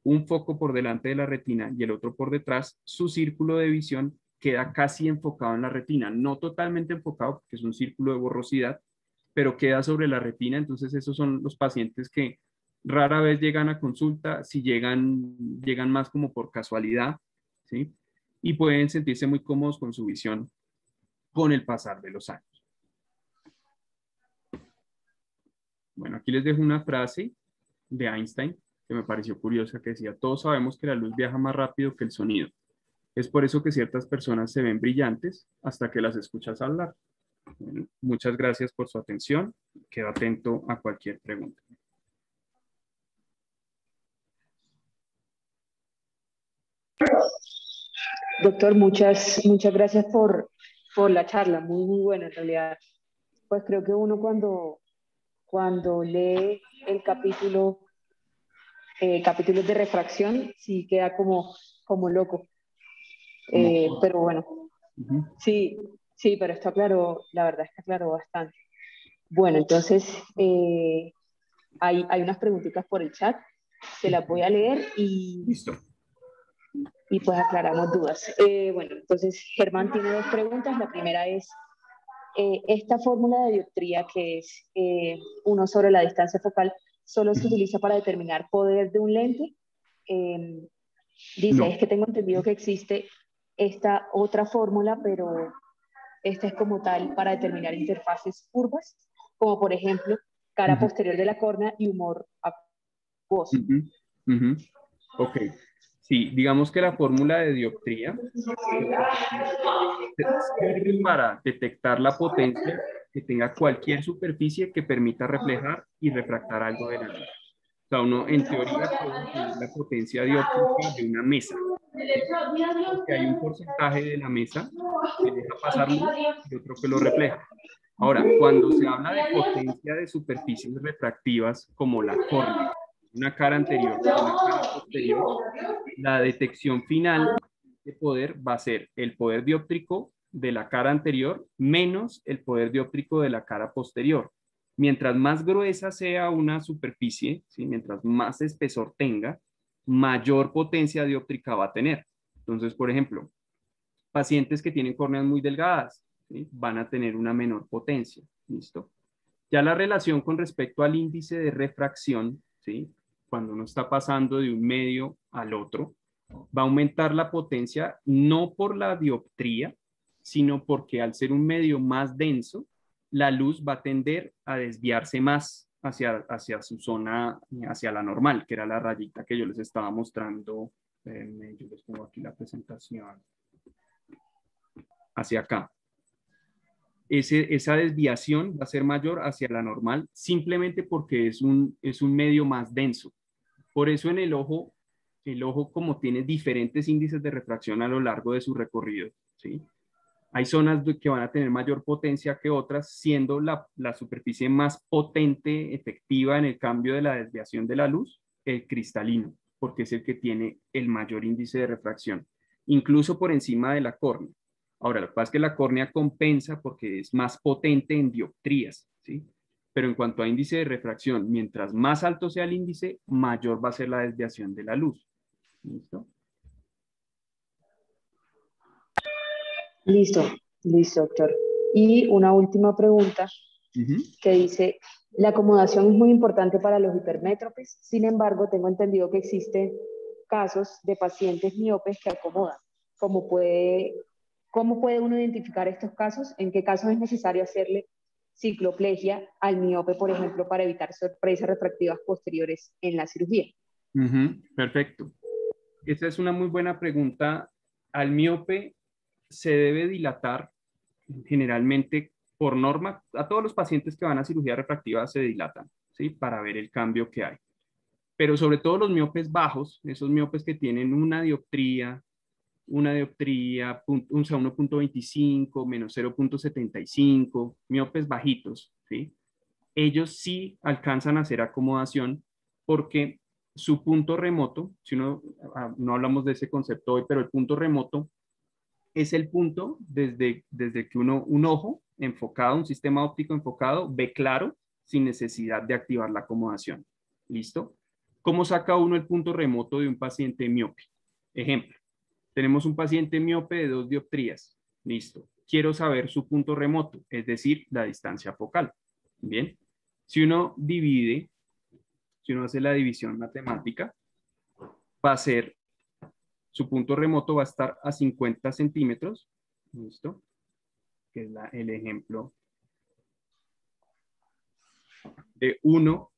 un foco por delante de la retina y el otro por detrás, su círculo de visión queda casi enfocado en la retina, no totalmente enfocado porque es un círculo de borrosidad, pero queda sobre la retina. Entonces esos son los pacientes que rara vez llegan a consulta, si llegan, llegan más como por casualidad, ¿sí? Y pueden sentirse muy cómodos con su visión con el pasar de los años. Bueno, aquí les dejo una frase de Einstein que me pareció curiosa, que decía, todos sabemos que la luz viaja más rápido que el sonido. Es por eso que ciertas personas se ven brillantes hasta que las escuchas hablar. Bueno, muchas gracias por su atención. Quedo atento a cualquier pregunta. Doctor, muchas gracias por la charla, muy buena en realidad. Pues creo que uno cuando lee el capítulos de refracción, sí queda como loco. Como, Pero bueno, uh-huh. sí, sí, pero está claro, la verdad es que aclaró bastante. Bueno, entonces hay unas preguntitas por el chat, se las voy a leer Listo. y pues aclaramos dudas. Bueno, entonces Germán tiene dos preguntas. La primera es, esta fórmula de dioptría que es 1 sobre la distancia focal, ¿solo se utiliza para determinar poder de un lente? Dice, No. es que tengo entendido que existe esta otra fórmula, pero esta es como tal para determinar interfaces curvas, como por ejemplo cara Uh-huh. posterior de la córnea y humor acuoso. Uh-huh. Uh-huh. Ok. Sí, digamos que la fórmula de dioptría sirve para detectar la potencia que tenga cualquier superficie que permita reflejar y refractar algo de la luz. O sea, uno en teoría puede definir la potencia dióptrica de una mesa, ¿sí? Porque hay un porcentaje de la mesa que deja pasar luz y otro que lo refleja. Ahora, cuando se habla de potencia de superficies refractivas como la córnea, una cara anterior y una cara posterior, la detección final de poder va a ser el poder dióptrico de la cara anterior menos el poder dióptrico de la cara posterior. Mientras más gruesa sea una superficie, ¿sí? Mientras más espesor tenga, mayor potencia dióptrica va a tener. Entonces, por ejemplo, pacientes que tienen córneas muy delgadas, ¿sí? Van a tener una menor potencia. ¿Listo? Ya la relación con respecto al índice de refracción, ¿sí? Cuando uno está pasando de un medio al otro, va a aumentar la potencia no por la dioptría, sino porque al ser un medio más denso, la luz va a tender a desviarse más hacia su zona, hacia la normal, que era la rayita que yo les estaba mostrando. Yo les pongo aquí la presentación. Hacia acá. Esa desviación va a ser mayor hacia la normal simplemente porque es un medio más denso. Por eso en el ojo como tiene diferentes índices de refracción a lo largo de su recorrido, ¿sí? Hay zonas que van a tener mayor potencia que otras, siendo la superficie más potente, efectiva en el cambio de la desviación de la luz, el cristalino, porque es el que tiene el mayor índice de refracción. incluso por encima de la córnea. Ahora, lo que pasa es que la córnea compensa porque es más potente en dioptrías, ¿sí? Pero en cuanto a índice de refracción, mientras más alto sea el índice, mayor va a ser la desviación de la luz. ¿Listo? Listo, listo, doctor. Y una última pregunta que dice, la acomodación es muy importante para los hipermétropes, sin embargo, tengo entendido que existen casos de pacientes miopes que acomodan. ¿Cómo cómo puede uno identificar estos casos? ¿En qué casos es necesario hacerle cicloplegia al miope, por ejemplo, para evitar sorpresas refractivas posteriores en la cirugía? Perfecto. Esa es una muy buena pregunta. Al miope se debe dilatar generalmente por norma. A todos los pacientes que van a cirugía refractiva se dilatan, ¿sí? Para ver el cambio que hay. Pero sobre todo los miopes bajos, esos miopes que tienen una dioptría, o sea, 1.25, menos 0.75, miopes bajitos, ¿sí? Ellos sí alcanzan a hacer acomodación porque su punto remoto, si uno, no hablamos de ese concepto hoy, pero el punto remoto es el punto desde que un ojo enfocado, un sistema óptico enfocado, ve claro sin necesidad de activar la acomodación. ¿Listo? ¿Cómo saca uno el punto remoto de un paciente miope? Ejemplo, tenemos un paciente miope de 2 dioptrías. Listo. Quiero saber su punto remoto, es decir, la distancia focal. Bien. Si uno divide, si uno hace la división matemática, va a ser, su punto remoto va a estar a 50 centímetros. Listo. Que es el ejemplo de 1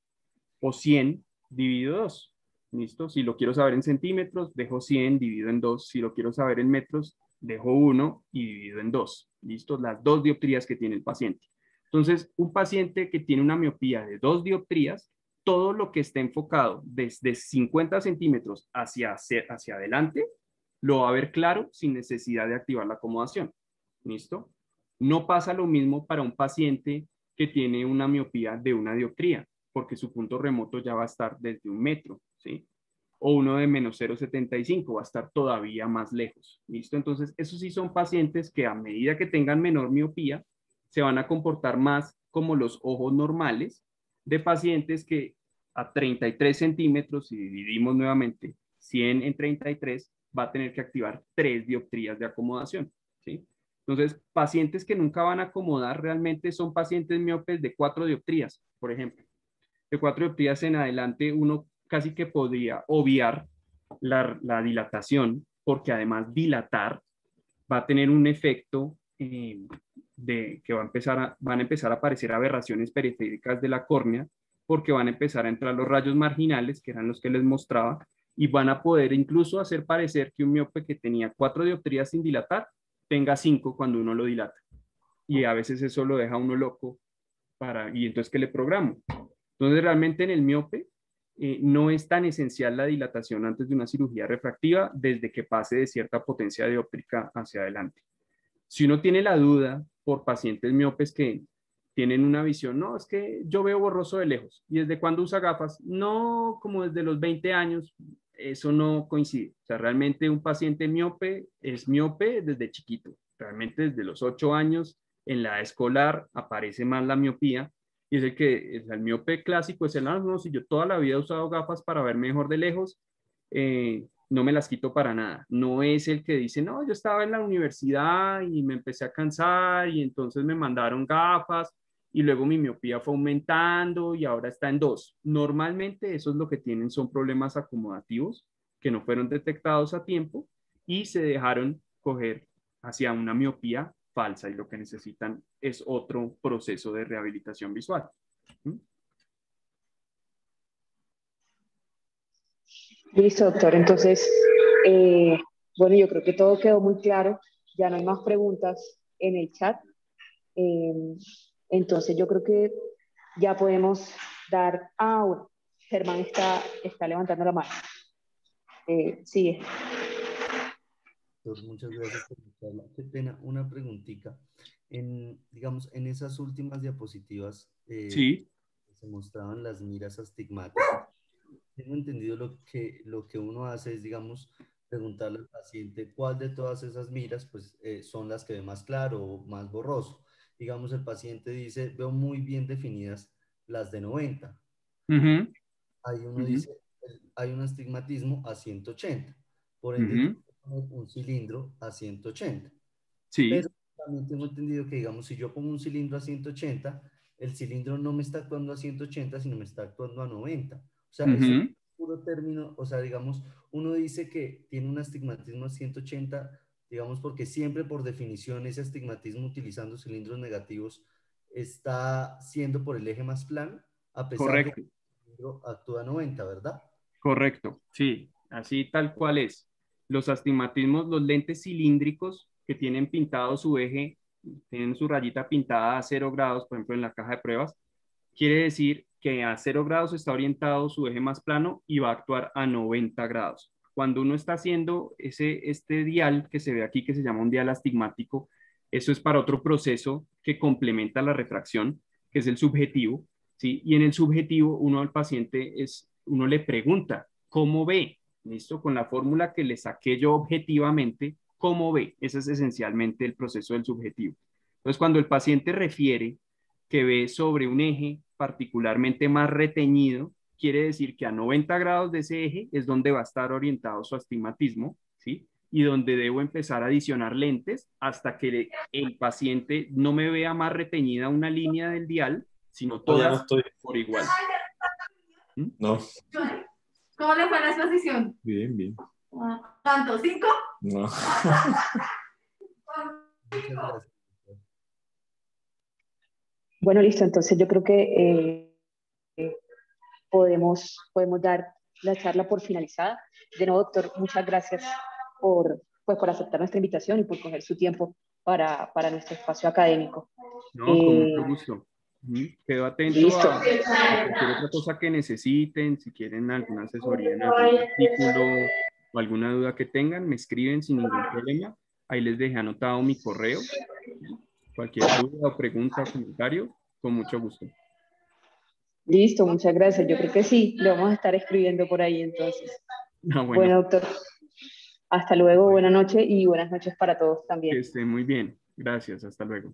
o 100 dividido 2. ¿Listo? Si lo quiero saber en centímetros, dejo 100, divido en 2. Si lo quiero saber en metros, dejo 1 y divido en 2. ¿Listo? Las 2 dioptrías que tiene el paciente. Entonces, un paciente que tiene una miopía de 2 dioptrías, todo lo que esté enfocado desde 50 centímetros hacia adelante, lo va a ver claro sin necesidad de activar la acomodación. ¿Listo? No pasa lo mismo para un paciente que tiene una miopía de una dioptría, porque su punto remoto ya va a estar desde 1 metro, ¿sí? O uno de menos 0,75 va a estar todavía más lejos, ¿listo? Entonces, esos sí son pacientes que a medida que tengan menor miopía, se van a comportar más como los ojos normales de pacientes que a 33 centímetros, si dividimos nuevamente 100 en 33, va a tener que activar 3 dioptrías de acomodación, ¿sí? Entonces, pacientes que nunca van a acomodar realmente son pacientes miopes de 4 dioptrías, por ejemplo. De 4 dioptrías en adelante, uno casi que podría obviar la dilatación, porque además dilatar va a tener un efecto de que van a empezar a aparecer aberraciones periféricas de la córnea, porque van a empezar a entrar los rayos marginales, que eran los que les mostraba, y van a poder incluso hacer parecer que un miope que tenía 4 dioptrías sin dilatar, tenga 5 cuando uno lo dilata. Y a veces eso lo deja uno loco y entonces, ¿qué le programo? Entonces, realmente en el miope no es tan esencial la dilatación antes de una cirugía refractiva desde que pase de cierta potencia dióptrica hacia adelante. Si uno tiene la duda por pacientes miopes que tienen una visión, no, es que yo veo borroso de lejos. ¿Y desde cuándo usa gafas? No, como desde los 20 años, eso no coincide. O sea, realmente un paciente miope es miope desde chiquito. Realmente desde los 8 años en la edad escolar aparece más la miopía y es el miope clásico es el, no, si yo toda la vida he usado gafas para ver mejor de lejos, no me las quito para nada. No es el que dice, no, yo estaba en la universidad y me empecé a cansar y entonces me mandaron gafas y luego mi miopía fue aumentando y ahora está en 2. Normalmente eso es lo que tienen, son problemas acomodativos que no fueron detectados a tiempo y se dejaron coger hacia una miopía falsa y lo que necesitan es otro proceso de rehabilitación visual. ¿Mm? Listo, doctor. Entonces, bueno, yo creo que todo quedó muy claro. Ya no hay más preguntas en el chat. Eh, entonces, yo creo que ya podemos dar... Ah, bueno, Germán está levantando la mano. Sigue. Doctor, muchas gracias por la charla. Qué pena, una preguntita. Digamos, en esas últimas diapositivas Sí. se mostraban las miras astigmáticas. Tengo entendido lo que uno hace es, digamos, preguntarle al paciente cuál de todas esas miras pues, son las que ve más claro o más borroso. Digamos, el paciente dice, veo muy bien definidas las de 90. Ujú, Ahí uno ujú, dice, hay un astigmatismo a 180. Por ende, yo ujú. pongo un cilindro a 180. Pero Sí, también tengo entendido que, digamos, si yo pongo un cilindro a 180, el cilindro no me está actuando a 180, sino me está actuando a 90. O sea, es un ujú, puro término, o sea, digamos, uno dice que tiene un astigmatismo a 180, digamos, porque siempre por definición ese astigmatismo utilizando cilindros negativos está siendo por el eje más plano, a pesar de que correcto. el cilindro actúa a 90, ¿verdad? Correcto, sí, así tal cual es. Los astigmatismos, los lentes cilíndricos que tienen pintado su eje, tienen su rayita pintada a 0 grados, por ejemplo, en la caja de pruebas, quiere decir que a 0 grados está orientado su eje más plano y va a actuar a 90 grados. Cuando uno está haciendo este dial que se ve aquí, que se llama un dial astigmático, eso es para otro proceso que complementa la refracción, que es el subjetivo, ¿sí? Y en el subjetivo, uno al paciente uno le pregunta, ¿cómo ve? ¿Listo? Con la fórmula que le saqué yo objetivamente, ¿cómo ve? Ese es esencialmente el proceso del subjetivo. Entonces, cuando el paciente refiere que ve sobre un eje particularmente más reteñido, quiere decir que a 90 grados de ese eje es donde va a estar orientado su astigmatismo, ¿sí? Y donde debo empezar a adicionar lentes hasta que el paciente no me vea más reteñida una línea del dial, sino No, ya no todas estoy. por igual. ¿Mm? No. ¿Cómo le fue la exposición? Bien, bien. ¿Cuánto? ¿5? No. Muchas gracias. Bueno, listo, entonces yo creo que podemos dar la charla por finalizada. De nuevo, doctor, muchas gracias por aceptar nuestra invitación y por coger su tiempo para nuestro espacio académico. No, con Eh, mucho gusto. Ujú. Quedo atento Listo. a cualquier otra cosa que necesiten, si quieren alguna asesoría en algún artículo o alguna duda que tengan, me escriben sin ningún problema. Ahí les dejé anotado mi correo. Cualquier duda o pregunta o comentario, con mucho gusto. Listo, muchas gracias. Yo creo que sí, le vamos a estar escribiendo por ahí entonces. Ah, bueno, Bueno, doctor, hasta luego, buena noche y buenas noches para todos que también. esté muy bien. Gracias, hasta luego.